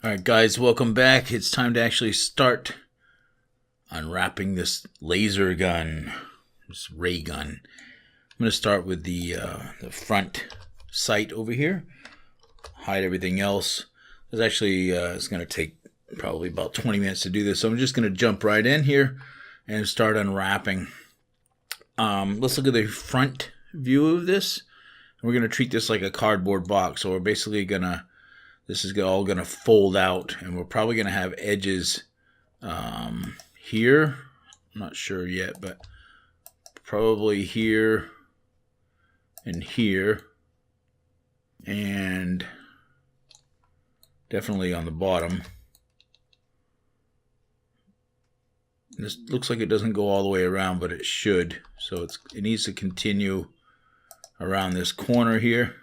Alright guys, welcome back. It's time to actually start unwrapping this laser gun, this ray gun. I'm going to start with the front sight over here, hide everything else. It's actually it's going to take probably about 20 minutes to do this, so I'm just going to jump right in here and start unwrapping. Let's look at the front view of this. We're going to treat this like a cardboard box, so we're basically going to this is all going to fold out, and we're probably going to have edges here. I'm not sure yet, but probably here and here, and definitely on the bottom. This looks like it doesn't go all the way around, but it should. So it needs to continue around this corner here.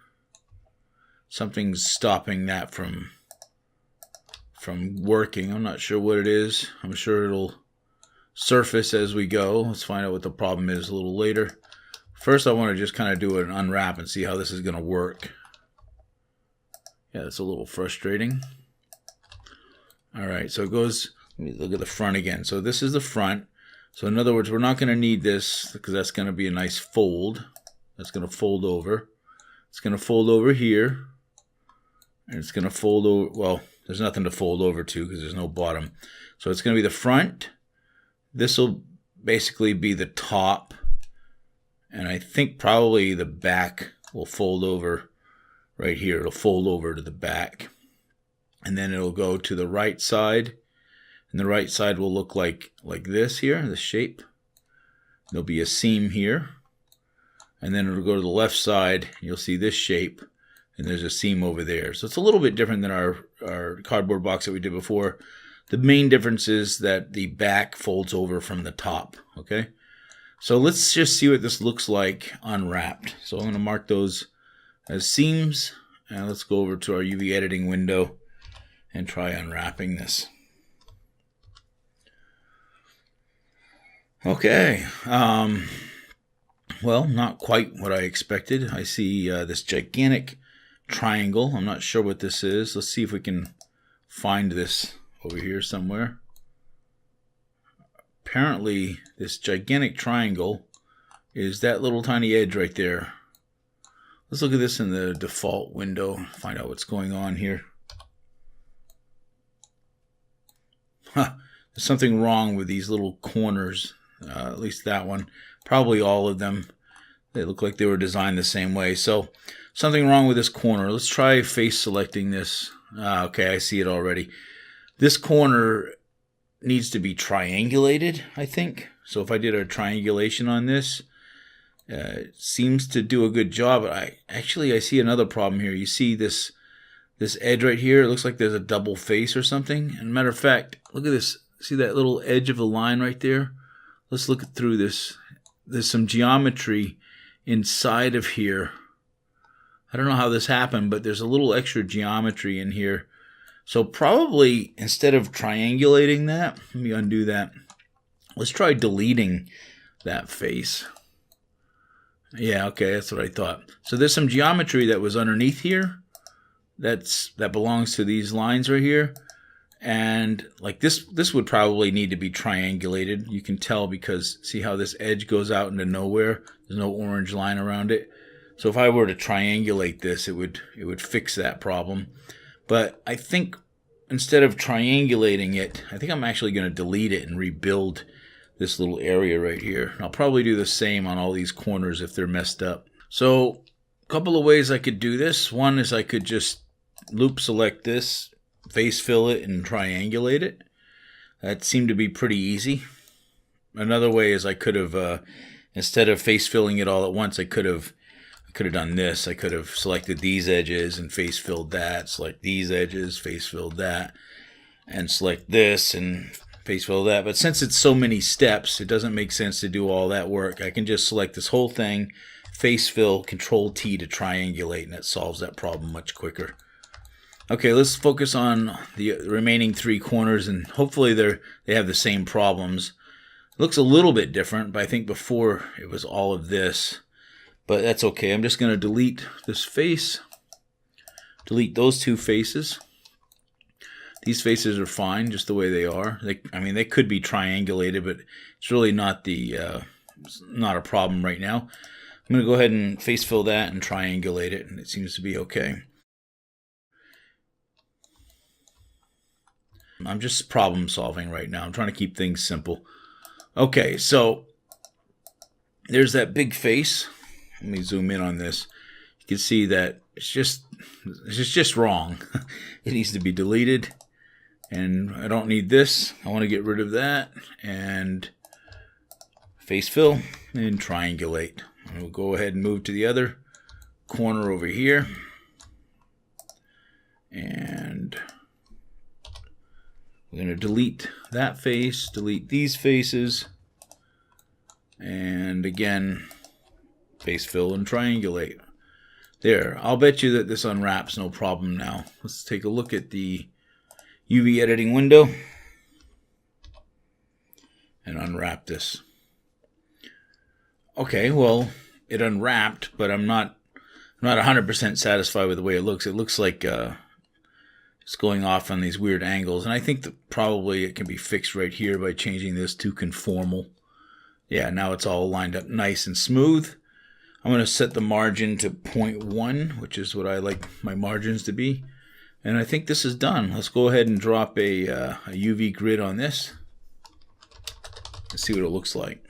Something's stopping that from working. I'm not sure what it is. I'm sure it'll surface as we go. Let's find out what the problem is a little later. First, I want to just kind of do an unwrap and see how this is going to work. Yeah, that's a little frustrating. All right, so it goes. Let me look at the front again. So this is the front. So in other words, we're not going to need this because that's going to be a nice fold. That's going to fold over. It's going to fold over here. And it's going to fold over. Well, there's nothing to fold over to because there's no bottom. So it's going to be the front. This will basically be the top. And I think probably the back will fold over right here. It'll fold over to the back. And then it'll go to the right side. And the right side will look like this here, the shape. There'll be a seam here. And then it'll go to the left side. You'll see this shape. And there's a seam over there. So it's a little bit different than our cardboard box that we did before. The main difference is that the back folds over from the top. Okay. So let's just see what this looks like unwrapped. So I'm going to mark those as seams. And let's go over to our UV editing window and try unwrapping this. Okay. Well, not quite what I expected. I see this gigantic triangle. I'm not sure what this is. Let's see if we can find this over here somewhere. Apparently, this gigantic triangle is that little tiny edge right there. Let's look at this in the default window, find out what's going on here. There's something wrong with these little corners, at least that one. Probably all of them. They look like they were designed the same way. So something wrong with this corner. Let's try face selecting this. Okay, I see it already. This corner needs to be triangulated, I think. So if I did a triangulation on this, it seems to do a good job. I see another problem here. You see this edge right here? It looks like there's a double face or something. And matter of fact, look at this. See that little edge of the line right there? Let's look through this. There's some geometry inside of here. I don't know how this happened, but there's a little extra geometry in here. So probably instead of triangulating that, let me undo that. Let's try deleting that face. Yeah, okay, that's what I thought. So there's some geometry that was underneath here. That belongs to these lines right here. And like this would probably need to be triangulated. You can tell because see how this edge goes out into nowhere? There's no orange line around it. So if I were to triangulate this, it would fix that problem. But I think instead of triangulating it, I think I'm actually going to delete it and rebuild this little area right here. I'll probably do the same on all these corners if they're messed up. So a couple of ways I could do this. One is I could just loop select this, face fill it, and triangulate it. That seemed to be pretty easy. Another way is I could have, instead of face filling it all at once, I could have done this. I could have selected these edges and face filled that, select these edges, face filled that, and select this and face fill that. But since it's so many steps, it doesn't make sense to do all that work. I can just select this whole thing, face fill, Control T to triangulate, and that solves that problem much quicker. Okay, let's focus on the remaining three corners, and hopefully they have the same problems. It looks a little bit different, but I think before it was all of this. But that's okay. I'm just going to delete this face, delete those two faces. These faces are fine just the way they are. I mean, they could be triangulated, but it's really not not a problem right now. I'm going to go ahead and face fill that and triangulate it, and it seems to be okay. I'm just problem solving right now. I'm trying to keep things simple. Okay, so there's that big face. Let me zoom in on this. You can see that it's just wrong. It needs to be deleted. And I don't need this. I want to get rid of that. And face fill and triangulate. And we'll go ahead and move to the other corner over here. And we're going to delete that face, delete these faces, and again, face fill and triangulate. There, I'll bet you that this unwraps no problem now. Let's take a look at the UV editing window and unwrap this. Okay, well, it unwrapped, but I'm not 100% satisfied with the way it looks. It looks like it's going off on these weird angles, and I think that probably it can be fixed right here by changing this to conformal. Yeah, now it's all lined up nice and smooth. I'm going to set the margin to 0.1, which is what I like my margins to be. And I think this is done. Let's go ahead and drop a UV grid on this. Let's see what it looks like.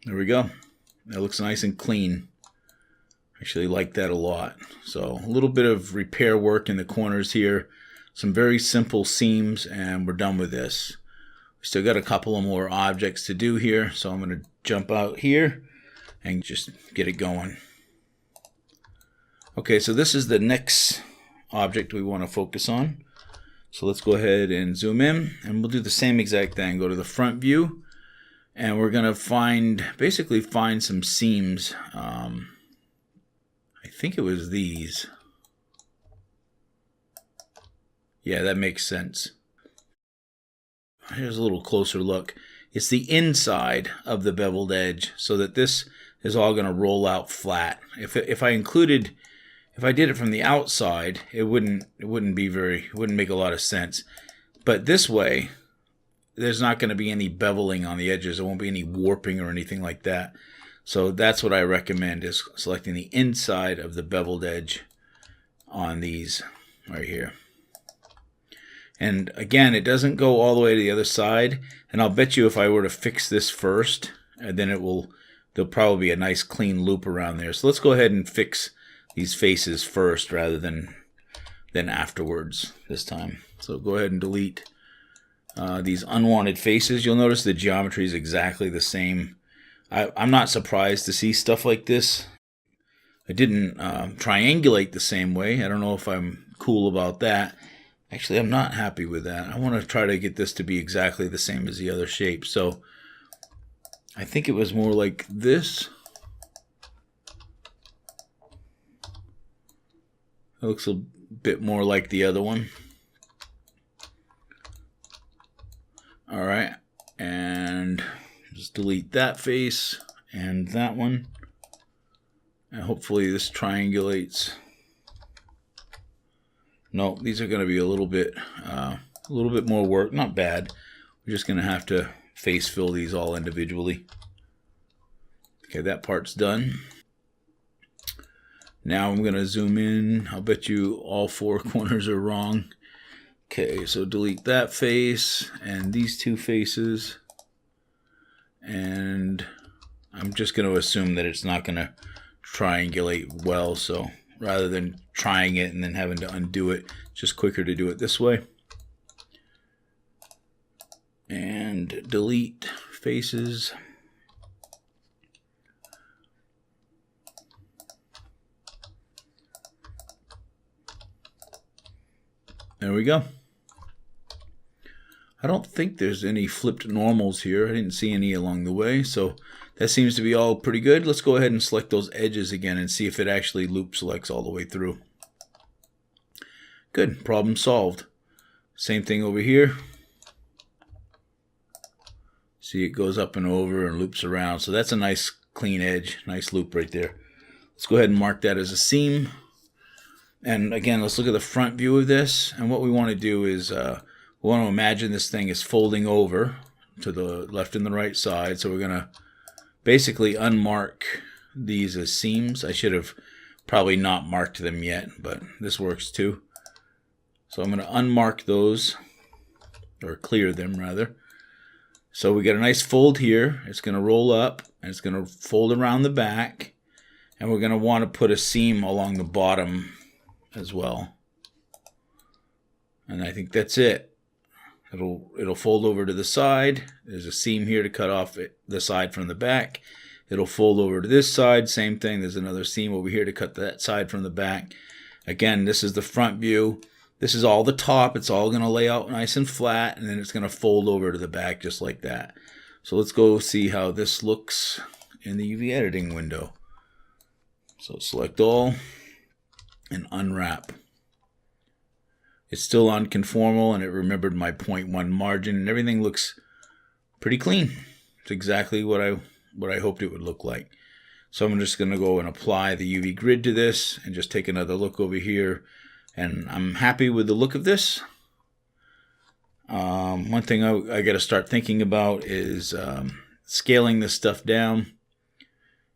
There we go. That looks nice and clean. Actually like that a lot. So a little bit of repair work in the corners here. Some very simple seams, and we're done with this. We still got a couple of more objects to do here, so I'm going to jump out here and just get it going. Okay, so this is the next object we want to focus on. So let's go ahead and zoom in, and we'll do the same exact thing. Go to the front view, and we're going to basically find some seams. I think it was these. Yeah, that makes sense. Here's a little closer look. It's the inside of the beveled edge, so that this is all going to roll out flat. If I did it from the outside, it wouldn't make a lot of sense. But this way, there's not going to be any beveling on the edges. There won't be any warping or anything like that. So that's what I recommend, is selecting the inside of the beveled edge on these right here. And again, it doesn't go all the way to the other side. And I'll bet you if I were to fix this first, and then there'll probably be a nice clean loop around there. So let's go ahead and fix these faces first rather than afterwards this time. So go ahead and delete these unwanted faces. You'll notice the geometry is exactly the same. I'm not surprised to see stuff like this. I didn't triangulate the same way. I don't know if I'm cool about that. Actually, I'm not happy with that. I want to try to get this to be exactly the same as the other shape. So I think it was more like this. It looks a bit more like the other one. All right, and just delete that face and that one. And hopefully this triangulates. No, these are going to be a little bit more work. Not bad. We're just going to have to face fill these all individually. Okay, that part's done. Now I'm going to zoom in. I'll bet you all four corners are wrong. Okay, so delete that face and these two faces. And I'm just going to assume that it's not going to triangulate well, so rather than trying it and then having to undo it, it's just quicker to do it this way. And delete faces. There we go. I don't think there's any flipped normals here. I didn't see any along the way, so that seems to be all pretty good. Let's go ahead and select those edges again and see if it actually loop selects all the way through. Good, problem solved. Same thing over here. See, it goes up and over and loops around. So that's a nice clean edge, nice loop right there. Let's go ahead and mark that as a seam. And again, let's look at the front view of this. And what we want to do is we want to imagine this thing is folding over to the left and the right side. So we're going to basically unmark these as seams. I should have probably not marked them yet, but this works too. So I'm going to unmark those, or clear them rather. So we got a nice fold here. It's going to roll up and it's going to fold around the back, and we're going to want to put a seam along the bottom as well. And I think that's it. It'll fold over to the side. There's a seam here to cut off the side from the back. It'll fold over to this side, same thing. There's another seam over here to cut that side from the back. Again, this is the front view. This is all the top. It's all going to lay out nice and flat, and then it's going to fold over to the back just like that. So let's go see how this looks in the UV editing window. So select all and unwrap. It's still unconformal, and it remembered my 0.1 margin, and everything looks pretty clean. It's exactly what I hoped it would look like. So I'm just going to go and apply the UV grid to this and just take another look over here. And I'm happy with the look of this. One thing I got to start thinking about is scaling this stuff down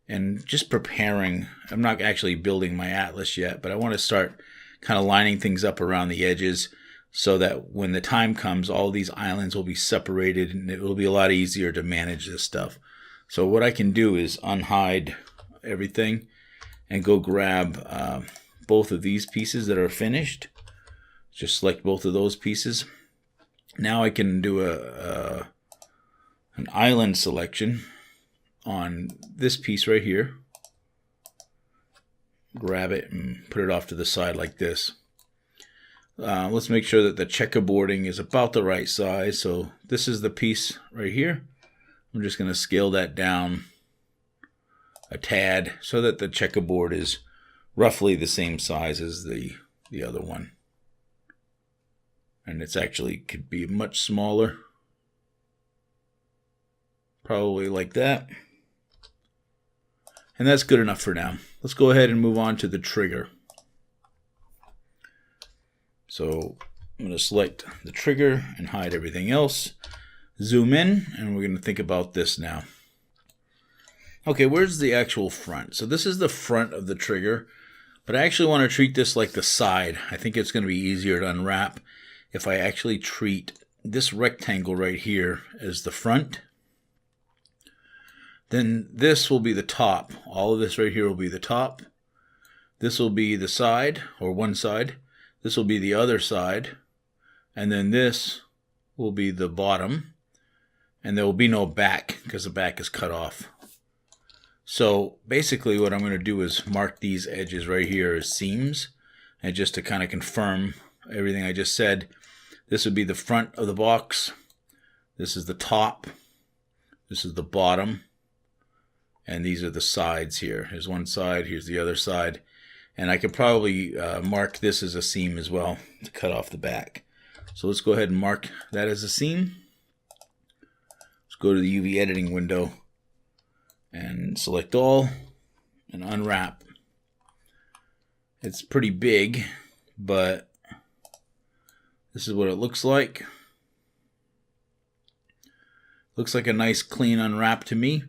and just preparing. I'm not actually building my atlas yet, but I want to start kind of lining things up around the edges so that when the time comes, all these islands will be separated and it will be a lot easier to manage this stuff. So what I can do is unhide everything and go grab both of these pieces that are finished. Just select both of those pieces. Now I can do an island selection on this piece right here. Grab it and put it off to the side like this. Let's make sure that the checkerboarding is about the right size. So this is the piece right here. I'm just going to scale that down a tad so that the checkerboard is roughly the same size as the other one. And it's actually could be much smaller. Probably like that. And that's good enough for now. Let's go ahead and move on to the trigger. So I'm going to select the trigger and hide everything else. Zoom in, and we're going to think about this now. Okay, where's the actual front? So this is the front of the trigger, but I actually want to treat this like the side. I think it's going to be easier to unwrap if I actually treat this rectangle right here as the front. Then this will be the top. All of this right here will be the top. This will be the side, or one side. This will be the other side. And then this will be the bottom. And there will be no back because the back is cut off. So basically what I'm going to do is mark these edges right here as seams. And just to kind of confirm everything I just said, this would be the front of the box. This is the top. This is the bottom. And these are the sides here. Here's one side, here's the other side. And I could probably mark this as a seam as well to cut off the back. So let's go ahead and mark that as a seam. Let's go to the UV editing window and select all and unwrap. It's pretty big, but this is what it looks like. Looks like a nice clean unwrap to me.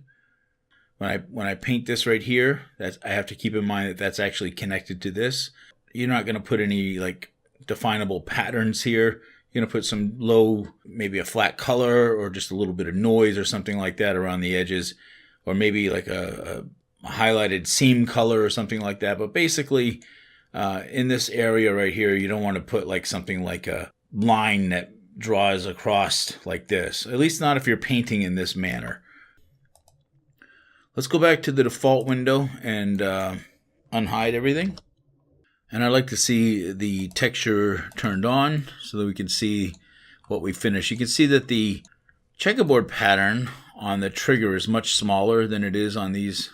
When I paint this right here, I have to keep in mind that that's actually connected to this. You're not going to put any like definable patterns here. You're going to put some low, maybe a flat color or just a little bit of noise or something like that around the edges, or maybe like a highlighted seam color or something like that. But basically, in this area right here, you don't want to put like something like a line that draws across like this. At least not if you're painting in this manner. Let's go back to the default window and unhide everything. And I'd like to see the texture turned on so that we can see what we finished. You can see that the checkerboard pattern on the trigger is much smaller than it is on these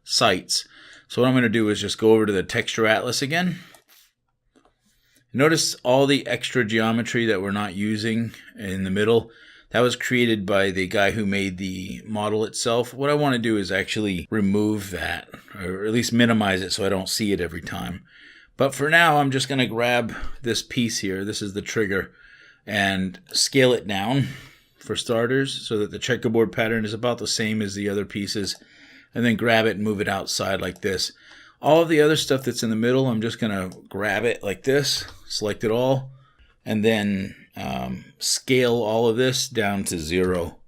sites. So what I'm going to do is just go over to the texture atlas again. Notice all the extra geometry that we're not using in the middle. That was created by the guy who made the model itself. What I want to do is actually remove that, or at least minimize it so I don't see it every time. But for now, I'm just going to grab this piece here. This is the trigger, and scale it down for starters so that the checkerboard pattern is about the same as the other pieces, and then grab it and move it outside like this. All of the other stuff that's in the middle, I'm just going to grab it like this, select it all, and then scale all of this down to 0.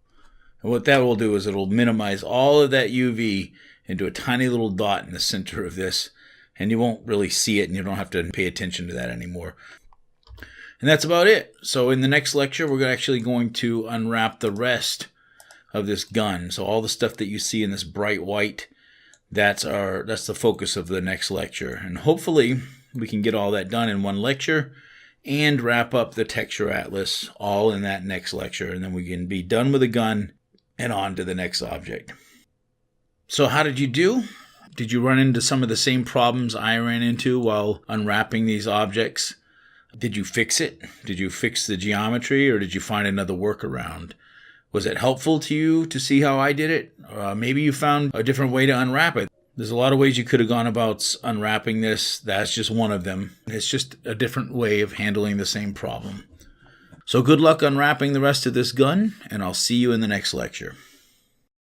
And what that will do is it'll minimize all of that UV into a tiny little dot in the center of this, and you won't really see it, and you don't have to pay attention to that anymore. And that's about it. So in the next lecture, we're actually going to unwrap the rest of this gun. So all the stuff that you see in this bright white, that's the focus of the next lecture. And hopefully we can get all that done in one lecture and wrap up the texture atlas all in that next lecture. And then we can be done with the gun and on to the next object. So how did you do? Did you run into some of the same problems I ran into while unwrapping these objects? Did you fix it? Did you fix the geometry, or did you find another workaround? Was it helpful to you to see how I did it? Maybe you found a different way to unwrap it. There's a lot of ways you could have gone about unwrapping this. That's just one of them. It's just a different way of handling the same problem. So good luck unwrapping the rest of this gun, and I'll see you in the next lecture.